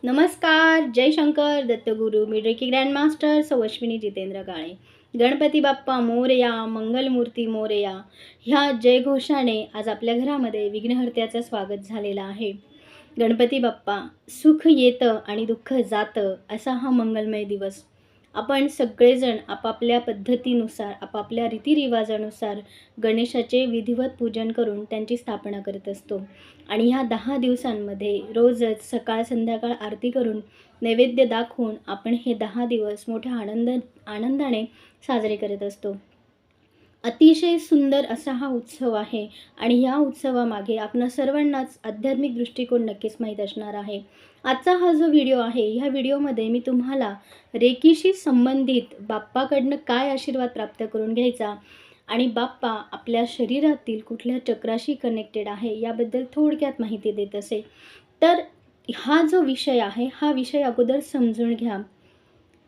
नमस्कार, जय शंकर दत्तगुरु. मी reiki grand master सौ अश्विनी जितेंद्र काळे. गणपती बाप्पा मोरया, मंगलमूर्ती मोरया ह्या जयघोषाने आज आपल्या घरामध्ये विघ्नहर्त्याचं स्वागत झालेलं आहे. गणपती बाप्पा, सुख येतं आणि दुःख जातं असा हा मंगलमय दिवस. आपण सगळेजण आपापल्या पद्धतीनुसार, आपापल्या रीतिरिवाजानुसार गणेशाचे विधिवत पूजन करून त्यांची स्थापना करत असतो. आणि ह्या 10 दिवसांमध्ये रोजच सकाळ संध्याकाळ आरती करून नैवेद्य दाखवून आपण हे 10 दिवस मोठ्या आनंदाने साजरे करत असतो. अतिशय सुंदर असा हा उत्सव आहे आणि ह्या उत्सवामागे आपणा सर्वांनाच आध्यात्मिक दृष्टिकोन नक्कीच माहीत असणार आहे. आजचा हा जो व्हिडिओ आहे, ह्या व्हिडिओमध्ये मी तुम्हाला रेकीशी संबंधित बाप्पाकडनं काय आशीर्वाद प्राप्त करून घ्यायचा आणि बाप्पा आपल्या शरीरातील कुठल्या चक्राशी कनेक्टेड आहे याबद्दल थोडक्यात माहिती देत असे. तर हा जो विषय आहे, हा विषय अगोदर समजून घ्या.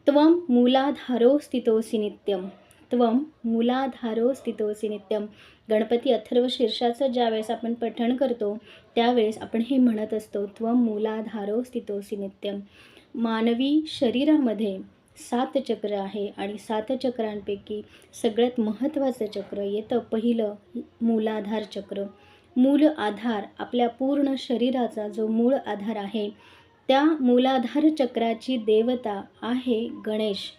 त्वं मूलाधारो स्थितोऽसि नित्यं. त्वं मूलाधारो स्थितोऽसि नित्यं. गणपती अथर्व शीर्षाचं ज्यावेळेस आपण पठण करतो त्यावेळेस आपण हे म्हणत असतो, त्वं मूलाधारो स्थितोऽसि नित्यं. मानवी शरीरामध्ये 7 चक्र आहे आणि 7 चक्रांपैकी सगळ्यात महत्त्वाचं चक्र येतं पहिलं मूलाधार चक्र. मूल आधार, आपल्या पूर्ण शरीराचा जो मूळ आधार आहे, त्या मूलाधार चक्राची देवता आहे गणेश.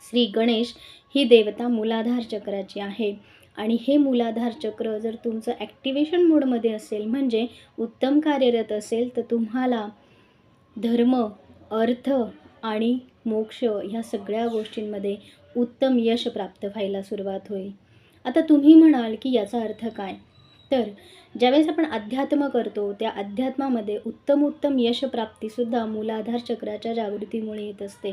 श्री गणेश ही देवता मूलाधार चक्राची आहे. आणि हे मूलाधार चक्र जर तुमचं ॲक्टिवेशन मोडमध्ये असेल, म्हणजे उत्तम कार्यरत असेल, तर तुम्हाला धर्म, अर्थ आणि मोक्ष ह्या सगळ्या गोष्टींमध्ये उत्तम यश प्राप्त व्हायला सुरुवात होईल. आता तुम्ही म्हणाल की याचा अर्थ काय? तर ज्यावेळेस आपण अध्यात्म करतो त्या अध्यात्मामध्ये उत्तम यशप्राप्तीसुद्धा मूलाधार चक्राच्या जागृतीमुळे येत असते.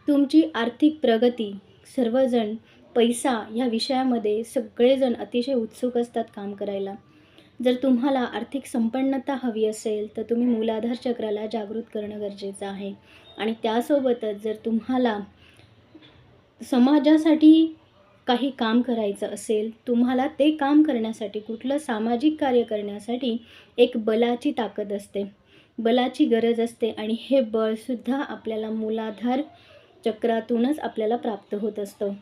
तुमची आर्थिक प्रगती, सर्वजण पैसा ह्या विषयामध्ये सगळेजण अतिशय उत्सुक असतात काम करायला. जर तुम्हाला आर्थिक संपन्नता हवी असेल तर तुम्ही मूलाधार चक्राला जागृत करणं गरजेचं आहे. आणि त्यासोबतच जर तुम्हाला समाजासाठी काही काम करायचं असेल, तुम्हाला ते काम करण्यासाठी, कुठलं सामाजिक कार्य करण्यासाठी एक बलाची ताकद असते, बलाची गरज असते आणि हे बळसुद्धा आपल्याला मूलाधार चक्रातूनच आपल्याला प्राप्त होत असतं.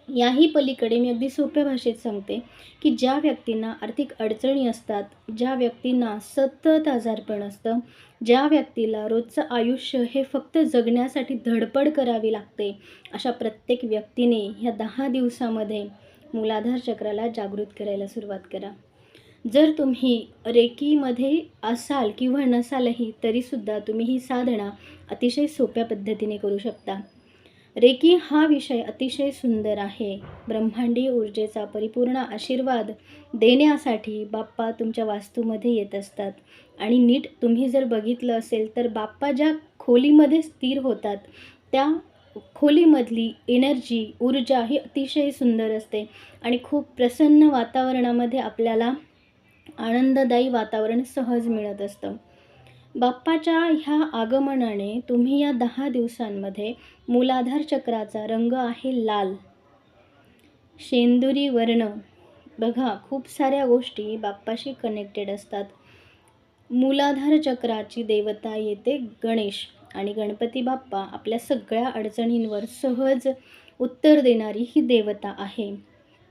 याही पलीकडे मी अगदी सोप्या भाषेत सांगते की ज्या व्यक्तींना आर्थिक अडचणी असतात, ज्या व्यक्तींना सतत आजारपण असतं, ज्या व्यक्तीला रोजचं आयुष्य हे फक्त जगण्यासाठी धडपड करावी लागते, अशा प्रत्येक व्यक्तीने ह्या 10 दिवसामध्ये मूलाधार चक्राला जागृत करायला सुरुवात करा. जर तुम्ही रेकीमध्ये असाल किंवा नसालही तरीसुद्धा तुम्ही ही साधना अतिशय सोप्या पद्धतीने करू शकता. रेकी हा विषय अतिशय सुंदर आहे. ब्रह्मांडीय ऊर्जेचा परिपूर्ण आशीर्वाद देण्यासाठी बाप्पा तुमच्या वास्तूमध्ये येत असतात. आणि नीट तुम्ही जर बघितलं असेल तर बाप्पा ज्या खोलीमध्ये स्थिर होतात त्या खोलीमधली एनर्जी, ऊर्जा ही अतिशय सुंदर असते आणि खूप प्रसन्न वातावरणामध्ये आपल्याला आनंददायी वातावरण सहज मिळत असतं. बाप्पाच्या ह्या आगमनाने तुम्ही या 10 दिवसांमध्ये मूलाधार चक्राचा रंग आहे लाल, शेंदुरी वर्ण. बघा, खूप साऱ्या गोष्टी बाप्पाशी कनेक्टेड असतात. मूलाधार चक्राची देवता येते गणेश आणि गणपती बाप्पा आपल्या सगळ्या अडचणींवर सहज उत्तर देणारी ही देवता आहे.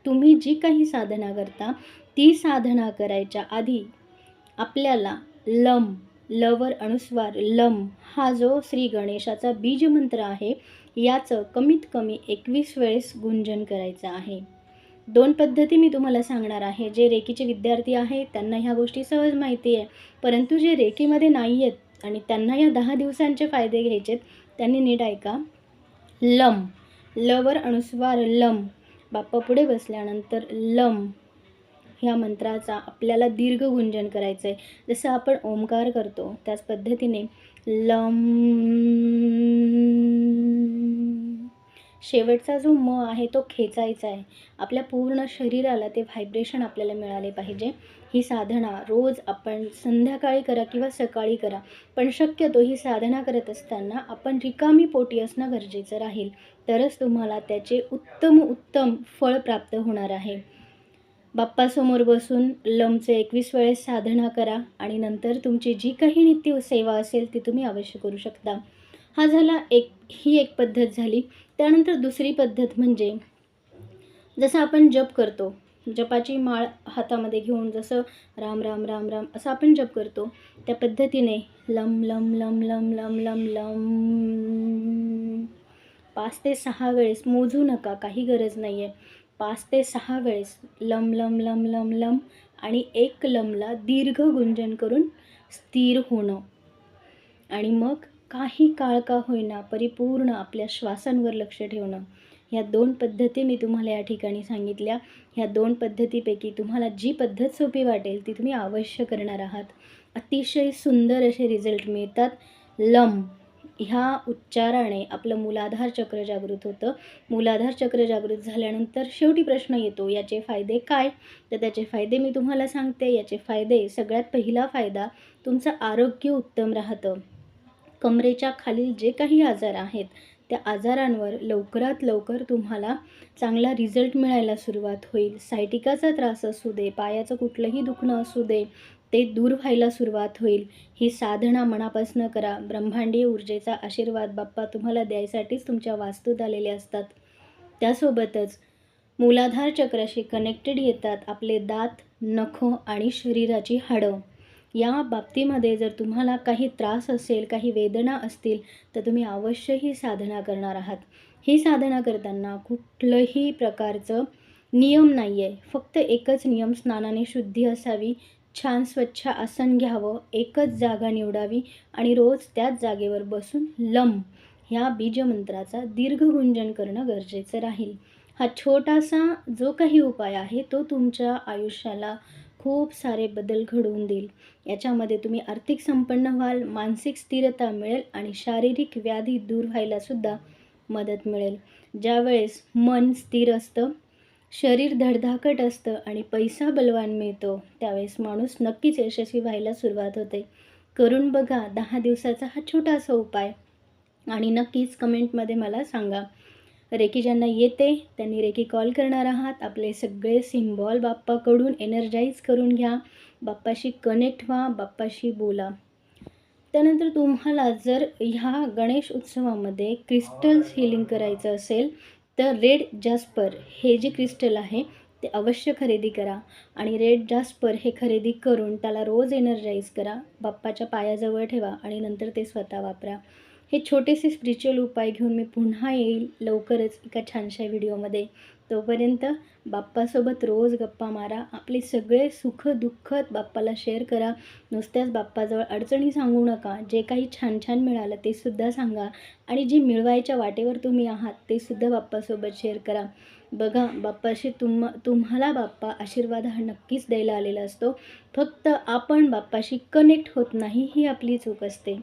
तुम्ही जी काही साधना करता ती साधना करायच्या आधी आपल्याला लम, लवर अनुस्वार लम हा जो श्री गणेशाचा बीजमंत्र आहे याचं कमीत कमी 21 वेळेस गुंजन करायचं आहे. 2 पद्धती मी तुम्हाला सांगणार आहे. जे रेकीचे विद्यार्थी आहेत त्यांना ह्या गोष्टी सहज माहिती आहे, परंतु जे रेकीमध्ये नाही आहेत आणि त्यांना या 10 दिवसांचे फायदे घ्यायचेत त्यांनी नीट ऐका. लम, लवर अनुस्वार लम, बाप्पा पुढे बसल्यानंतर लम ह्या मंत्राचा आपल्याला दीर्घ गुंजन करायचं आहे. जसं आपण ओंकार करतो त्याच पद्धतीने लम. शेवटचा जो म आहे तो खेचायचा आहे. आपल्या पूर्ण शरीराला ते व्हायब्रेशन आपल्याला मिळाले पाहिजे. ही साधना रोज आपण संध्याकाळी करा किंवा सकाळी करा, पण शक्यतो ही साधना करत असताना आपण रिकामी पोटी असणं गरजेचं राहील, तरच तुम्हाला त्याचे उत्तम फळ प्राप्त होणार आहे. बाप्पासमोर बसून लमचे 21 वेळेस साधना करा आणि नंतर तुमची जी काही नित्य सेवा असेल ती तुम्ही अवश्य करू शकता. हा झाला ही एक पद्धत झाली. त्यानंतर दुसरी पद्धत म्हणजे जसं आपण जप करतो, जपाची माळ हातामध्ये घेऊन जसं राम राम राम राम असं आपण जप करतो, त्या पद्धतीने lump lump lump lump lump lump lump 5 ते 6 वेळेस मोजू नका, काही गरज नाही आहे. 5 ते 6 वेळेस lump lump lump lump lump आणि एक लमला दीर्घ गुंजन करून स्थिर होणं आणि मग काही काळ का होईना परिपूर्ण आपल्या श्वासांवर लक्ष ठेवणं. ह्या 2 पद्धती मी तुम्हाला या ठिकाणी सांगितल्या. ह्या 2 पद्धतीपैकी तुम्हाला जी पद्धत सोपी वाटेल ती तुम्ही अवश्य करणार आहात. अतिशय सुंदर असे रिझल्ट मिळतात. लम ह्या उच्चाराने आपलं मूलाधार चक्र जागृत होतं. मूलाधार चक्र जागृत झाल्यानंतर शेवटी प्रश्न येतो, याचे फायदे काय? तर त्याचे फायदे मी तुम्हाला सांगते. याचे फायदे, सगळ्यात पहिला फायदा, तुमचं आरोग्य उत्तम राहतं. कमरेच्या खालील जे काही आजार आहेत त्या आजारांवर लवकरात लवकर तुम्हाला चांगला रिझल्ट मिळायला सुरुवात होईल. सायटिकाचा त्रास असू दे, पायाचं कुठलंही दुखणं असू दे, ते दूर व्हायला सुरुवात होईल. ही साधना मनापासून करा. ब्रह्मांडीय ऊर्जेचा आशीर्वाद बाप्पा तुम्हाला द्यायसाठीच तुमच्या वास्तूत आलेले असतात. त्यासोबतच मूलाधार चक्राशी कनेक्टेड येतात आपले दात, नखं आणि शरीराची हाडं. या बाबतीमध्ये जर तुम्हाला काही त्रास असेल, काही वेदना असतील तर तुम्ही अवश्य ही साधना करणार आहात. ही साधना करताना कुठलंही प्रकारचं नियम नाही आहे. फक्त एकच नियम, स्नानाने शुद्धी असावी, छान स्वच्छ आसन घ्यावं, एकच जागा निवडावी आणि रोज त्याच जागेवर बसून लम ह्या बीजमंत्राचा दीर्घ गुंजन करणं गरजेचं राहील. हा छोटासा जो काही उपाय आहे तो तुमच्या आयुष्याला खूप सारे बदल घडवून देईल. याच्यामध्ये तुम्ही आर्थिक संपन्न व्हाल, मानसिक स्थिरता मिळेल आणि शारीरिक व्याधी दूर व्हायलासुद्धा मदत मिळेल. ज्यावेळेस मन स्थिर असतं, शरीर धडधाकट असतं आणि पैसा बलवान मिळतो, त्यावेळेस माणूस नक्कीच यशस्वी व्हायला सुरुवात होते. करून बघा 10 दिवसाचा हा छोटासा उपाय आणि नक्कीच कमेंटमध्ये मला सांगा. रेकी ज्यांना येते त्यांनी रेकी कॉल करणार आहात. आपले सगळे सिम्बॉल बाप्पाकडून एनर्जाईज करून घ्या. बाप्पाशी कनेक्ट व्हा, बाप्पाशी बोला. त्यानंतर तुम्हाला जर ह्या गणेश उत्सवामध्ये क्रिस्टल्स हिलिंग करायचं असेल तर रेड जास्पर हे जे क्रिस्टल आहे ते अवश्य खरेदी करा आणि रेड जास्पर हे खरेदी करून त्याला रोज एनर्जाईज करा. बाप्पाच्या पायाजवळ ठेवा आणि नंतर ते स्वतः वापरा. हे छोटेसे स्पिरिच्युअल उपाय घेऊन मी पुन्हा येईल लवकरच एका छानशा व्हिडिओमध्ये. तोपर्यंत बाप्पासोबत रोज गप्पा मारा. आपले सगळे सुख दुःख बाप्पाला शेअर करा. नुसत्याच बाप्पाजवळ अडचणी सांगू नका. जे काही छान छान मिळालं ते सुद्धा सांगा आणि जे मिळवायच्या वाटेवर तुम्ही आहात ते सुद्धा बाप्पासोबत शेअर करा. बघा, बाप्पाशी तुम्हाला बाप्पा आशीर्वाद हा नक्कीच द्यायला आलेला असतो. फक्त आपण बाप्पाशी कनेक्ट होत नाही, ही आपली चूक असते.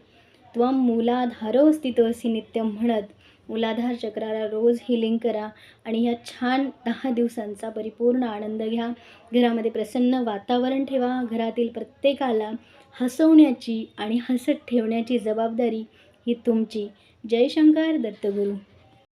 त्वं मूलाधारोऽस्ति तवसि नित्यं म्हणत मूलाधार चक्राला रोज हिलिंग करा आणि ह्या छान 10 दिवसांचा परिपूर्ण आनंद घ्या. घरामध्ये प्रसन्न वातावरण ठेवा. घरातील प्रत्येकाला हसवण्याची आणि हसत ठेवण्याची जबाबदारी ही तुमची. जय शंकर दत्तगुरू.